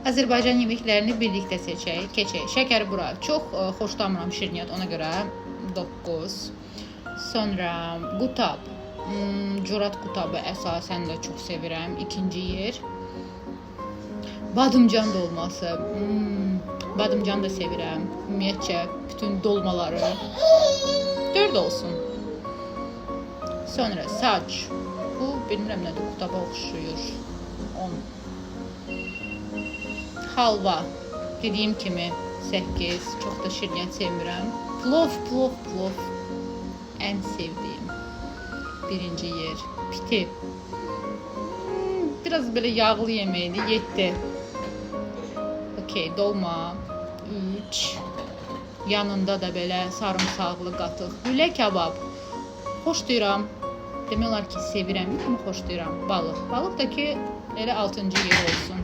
Azərbaycan yeməklərini birlikdə seçək, keçək. Şəkər bura. Çox xoşlamıram şirniyyat, ona görə 9. Sonra qutab. Cürat qutabı əsasən də çox sevirəm. İkinci yer. Badımcan dolması. Badımcan da sevirəm. Ümumiyyətcə bütün dolmaları. 4 olsun. Sonra saç. Bu bilmirəm nədir, qutaba oxşuyur. 10. Halva. Dediyim kimi 8. Çox da şirniyyat sevmirəm. Plov. Ən sevdiyim. Birinci yer. Piti. Biraz belə yağlı yeməkdir. 7. Okey, dolma. 3. Yanında da belə sarımsaqlı qatıq. Lülə kabab. Xoşlayıram. Demək olar ki, sevirəm, amma xoşlayıram. Balıq. Balıq da ki, elə 6-cı yer olsun.